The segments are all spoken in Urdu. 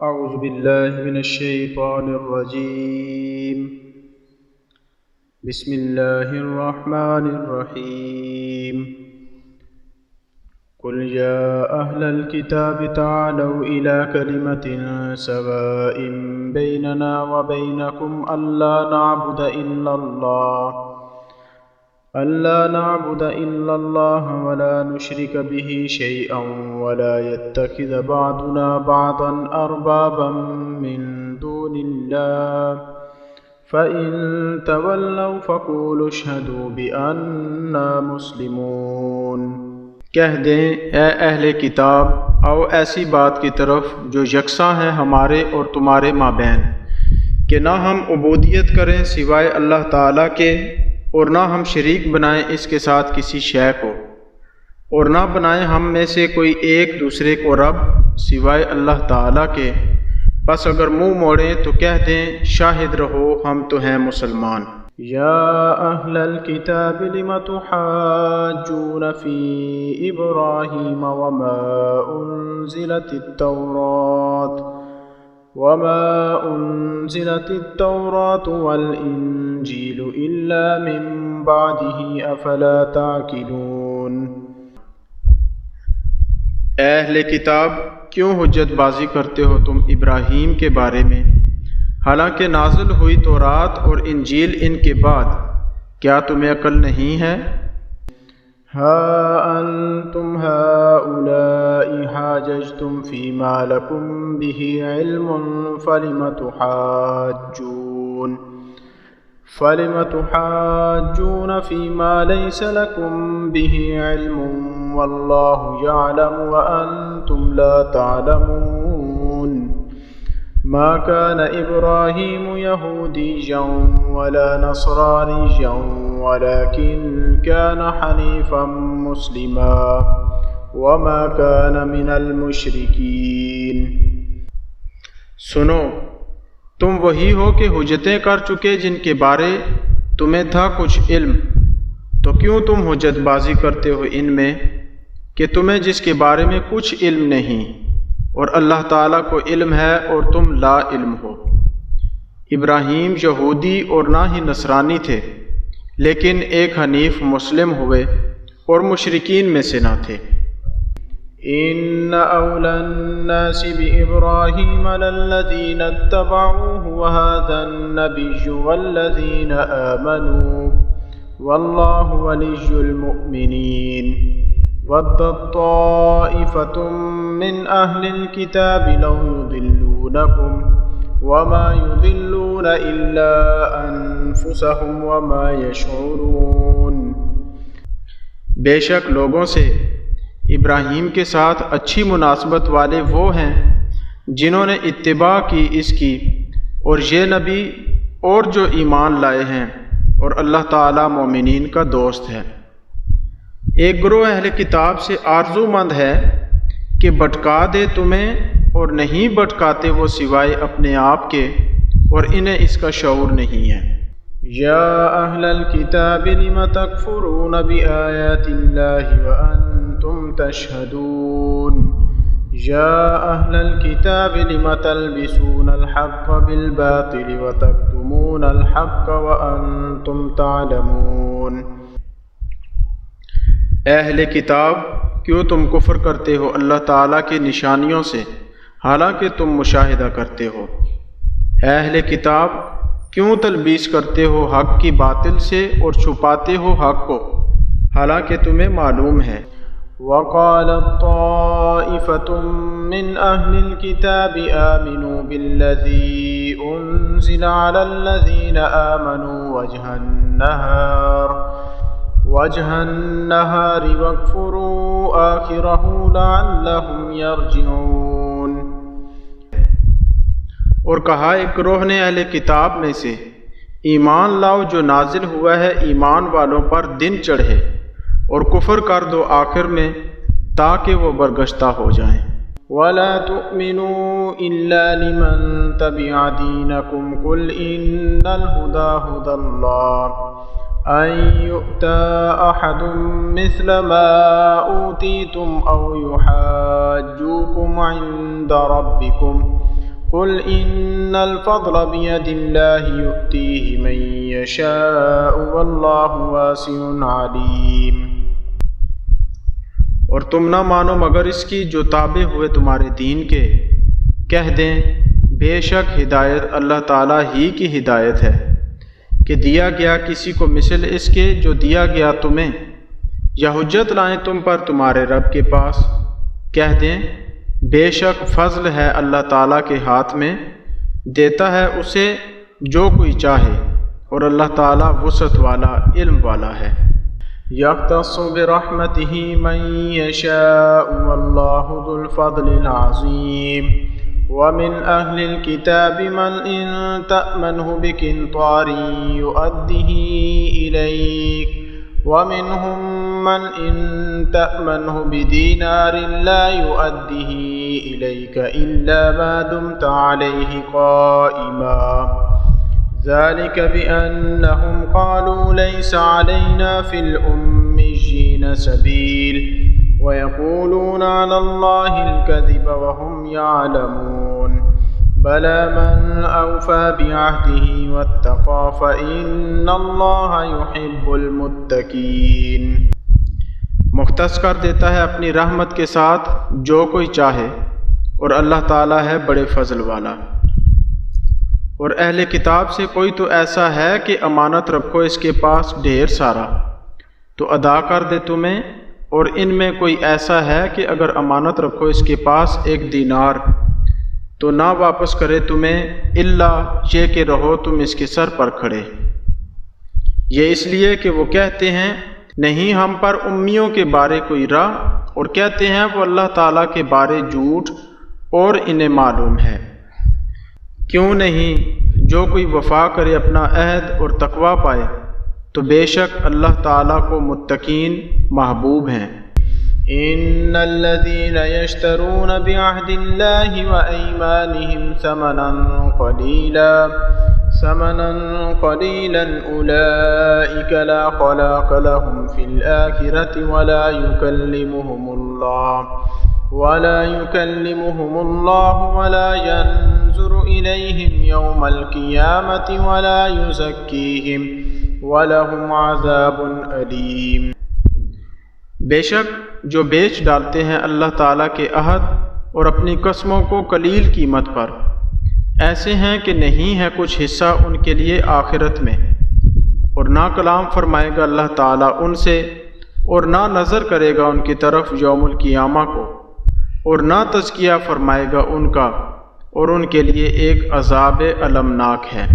اعوذ باللہ من الشیطان الرجیم بسم اللہ الرحمن الرحیم قل یا اہل الکتاب تعالوا الى کلمة سواء بیننا وبینکم ألا نعبد إلا الله ولا نشرك به شيئا ولا يتخذ بعضنا بعضا أربابا من دون الله فإن تولوا فقولوا اشهدوا بأننا مسلمون۔ کہہ دیں اے اہل کتاب، آؤ ایسی بات کی طرف جو یکساں ہے ہمارے اور تمہارے مابین، کہ نہ ہم عبودیت کریں سوائے اللہ تعالیٰ کے، اور نہ ہم شریک بنائیں اس کے ساتھ کسی شے کو، اور نہ بنائیں ہم میں سے کوئی ایک دوسرے کو رب سوائے اللہ تعالیٰ کے۔ پس اگر منہ موڑیں تو کہہ دیں شاہد رہو ہم تو ہیں مسلمان۔ یا اہل الکتاب لم تحاجون فی ابراہیم وما أنزلت التوراة والإنجيل إلا من بعده أفلا تعقلون۔ اے اہل کتاب، کیوں حجت بازی کرتے ہو تم ابراہیم کے بارے میں، حالانکہ نازل ہوئی تورات اور انجیل ان کے بعد، کیا تمہیں عقل نہیں ہے؟ ہا انتم ہؤلاء حاججتم فیما لکم بہ علم فلم تحاجون فیما لیس لکم بہ علم واللہ یعلم وانتم لا تعلمون۔ ما كان إبراهيم يهوديا ولا نصرانيا ولكن كان حنيفا مسلما وما كان من المشركين۔ سنو، تم وہی ہو کہ حجتیں کر چکے جن کے بارے تمہیں تھا کچھ علم، تو کیوں تم حجت بازی کرتے ہو ان میں کہ تمہیں جس کے بارے میں کچھ علم نہیں، اور اللہ تعالیٰ کو علم ہے اور تم لا علم ہو۔ ابراہیم یہودی اور نہ ہی نصرانی تھے، لیکن ایک حنیف مسلم ہوئے اور مشرکین میں سے نہ تھے۔ ان اولی الناس بابراہیم للذین اتبعوه وهذا النبی والذین آمنوا واللہ ولی المؤمنین۔ وَدَّت طَّائِفَةٌ مِّنْ أَهْلِ الْكِتَابِ لَوْ يُضِلُّونَكُمْ وَمَا يُضِلُّونَ إِلَّا أَنفُسَهُمْ وَمَا يَشْعُرُونَ۔ بے شک لوگوں سے ابراہیم کے ساتھ اچھی مناسبت والے وہ ہیں جنہوں نے اتباع کی اس کی، اور یہ نبی اور جو ایمان لائے ہیں، اور اللہ تعالیٰ مومنین کا دوست ہے۔ ایک گروہ اہل کتاب سے آرزو مند ہے کہ بھٹکا دے تمہیں، اور نہیں بھٹکاتے وہ سوائے اپنے آپ کے، اور انہیں اس کا شعور نہیں ہے۔ یا اہل الکتاب لم تکفرون بآیات اللہ وانتم تشہدون۔ یا اہل الکتاب لم تلبسون الحق بالباطل وتکتمون الحق وانتم تعلمون۔ اے اہل کتاب، کیوں تم کفر کرتے ہو اللہ تعالیٰ کی نشانیوں سے حالانکہ تم مشاہدہ کرتے ہو؟ اے اہل کتاب، کیوں تلبیس کرتے ہو حق کی باطل سے اور چھپاتے ہو حق کو حالانکہ تمہیں معلوم ہے؟ وقالت طائفة من أهل الكتاب آمنوا بالذي أنزل على الذين آمنوا وجه النهار واكفروا آخره لعلهم يرجعون۔ اور کہا ایک گروہ نے اہل کتاب میں سے، ایمان لاؤ جو نازل ہوا ہے ایمان والوں پر دن چڑھے، اور کفر کر دو آخر میں تاکہ وہ برگشتہ ہو جائیں۔ وَلَا تُؤْمِنُوا إِلَّا لِمَن تَبِعَ دِينَكُمْ قُلْ إِنَّ الْهُدَى هُدَى اللَّهِ أَن يُؤْتَىٰ أَحَدٌ مِّثْلَ مَا أُوتِيتُمْ أَوْ يُحَاجُّوكُمْ عِندَ رَبِّكُمْ قل ان الفضل بید اللہ یؤتیہ من یشاء واللہ واسع علیم۔ اور تم نہ مانو مگر اس کی جو تابع ہوئے تمہارے دین کے، کہہ دیں بے شک ہدایت اللہ تعالیٰ ہی کی ہدایت ہے کہ دیا گیا کسی کو مثل اس کے جو دیا گیا تمہیں، یا حجت لائیں تم پر تمہارے رب کے پاس۔ کہہ دیں بے شک فضل ہے اللہ تعالیٰ کے ہاتھ میں، دیتا ہے اسے جو کوئی چاہے، اور اللہ تعالیٰ وسعت والا علم والا ہے۔ یختص برحمتہ من یشاء واللہ ذو الفضل العظیم۔ ومن أهل الكتاب من إن تأمنه بقنطار يؤده إليك ومنهم من إن تأمنه بدينار لا يؤده إليك إلا ما دمت عليه قائما ذلك بأنهم قالوا ليس علينا في الأميين سبيل ويقولون على الله الكذب وهم يعلمون بلى من أوفى بعهده واتقى فإن الله يحب المتقين۔ مختص کر دیتا ہے اپنی رحمت کے ساتھ جو کوئی چاہے، اور اللہ تعالیٰ ہے بڑے فضل والا۔ اور اہل کتاب سے کوئی تو ایسا ہے کہ امانت رکھو اس کے پاس ڈھیر سارا تو ادا کر دے تمہیں، اور ان میں کوئی ایسا ہے کہ اگر امانت رکھو اس کے پاس 1 دینار تو نہ واپس کرے تمہیں الا یہ کہ رہو تم اس کے سر پر کھڑے۔ یہ اس لیے کہ وہ کہتے ہیں نہیں ہم پر امیوں کے بارے کوئی راہ، اور کہتے ہیں وہ اللہ تعالیٰ کے بارے جھوٹ اور انہیں معلوم ہے۔ کیوں نہیں جو کوئی وفا کرے اپنا عہد اور تقوی پائے تو بے شک اللہ تعالیٰ کو متقین محبوب ہیں۔ ان الذين يشترون بعهد الله وايمانهم ثمنا قليلا اولئك لا خلاق لهم في الاخره ولا يكلمهم الله ولا ينظر اليهم يوم القيامه ولا يزكيهم وَلَهُمْ عَذَابٌ أَلِيمٌ۔ بے شک جو بیچ ڈالتے ہیں اللہ تعالیٰ کے عہد اور اپنی قسموں کو قلیل قیمت پر، ایسے ہیں کہ نہیں ہے کچھ حصہ ان کے لیے آخرت میں، اور نہ کلام فرمائے گا اللہ تعالیٰ ان سے، اور نہ نظر کرے گا ان کی طرف یوم القیامہ کو، اور نہ تزکیہ فرمائے گا ان کا، اور ان کے لیے ایک عذاب المناک ہے۔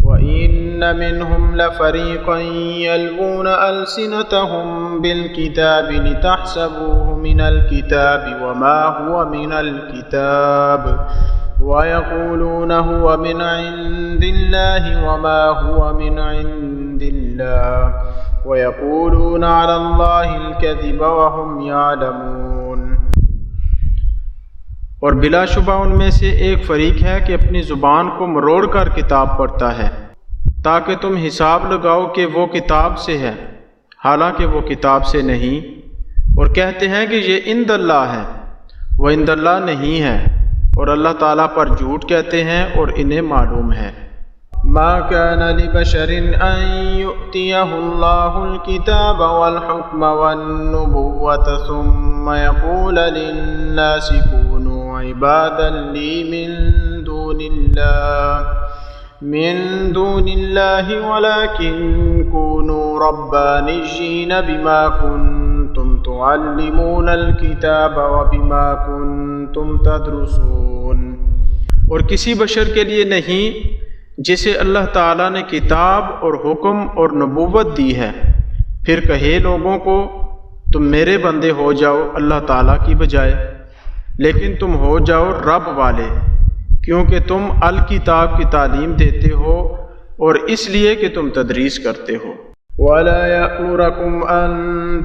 وَإِنَّ مِنْهُمْ لَفَرِيقًا يَلْوُونَ أَلْسِنَتَهُمْ بِالْكِتَابِ لِتَحْسَبُوهُ مِنَ الْكِتَابِ وَمَا هُوَ مِنَ الْكِتَابِ وَيَقُولُونَ هُوَ مِنْ عِنْدِ اللَّهِ وَمَا هُوَ مِنْ عِنْدِ اللَّهِ وَيَقُولُونَ عَلَى اللَّهِ الْكَذِبَ وَهُمْ يَعْلَمُونَ۔ اور بلا شبہ ان میں سے ایک فریق ہے کہ اپنی زبان کو مروڑ کر کتاب پڑھتا ہے تاکہ تم حساب لگاؤ کہ وہ کتاب سے ہے، حالانکہ وہ کتاب سے نہیں، اور کہتے ہیں کہ یہ عند اللہ ہے، وہ عند اللہ نہیں ہے، اور اللہ تعالیٰ پر جھوٹ کہتے ہیں اور انہیں معلوم ہے۔ ما كان لبشر ان يؤتيه الله الكتاب والحكم والنبوة ثم يقول للناس كونوا عبادا لي من دون الله ولكن كونوا ربانيين بما كنتم تعلمون الكتاب وبما كنتم تدرسون۔ اور کسی بشر کے لیے نہیں جسے اللہ تعالیٰ نے کتاب اور حکم اور نبوت دی ہے، پھر کہے لوگوں کو تم میرے بندے ہو جاؤ اللہ تعالیٰ کی بجائے، لیکن تم ہو جاؤ رب والے، کیونکہ تم الکتاب کی تعلیم دیتے ہو اور اس لیے کہ تم تدریس کرتے ہو۔ وَلَا يَأْمُرَكُمْ أَن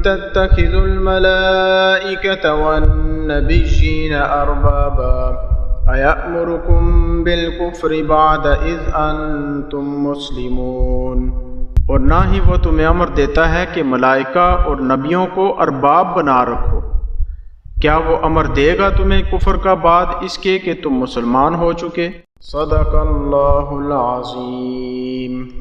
تَتَّخِذُوا الْمَلَائِكَةَ وَالنَّبِيِّينَ أَرْبَابًا أَيَأْمُرُكُمْ بِالْكُفْرِ بَعْدَ إِذْ أَنْتُمْ مُسْلِمُونَ۔ اور نہ ہی وہ تمہیں امر دیتا ہے کہ ملائکہ اور نبیوں کو ارباب بنا رکھو، کیا وہ امر دے گا تمہیں کفر کا بعد اس کے کہ تم مسلمان ہو چکے؟ صدق اللہ العظیم۔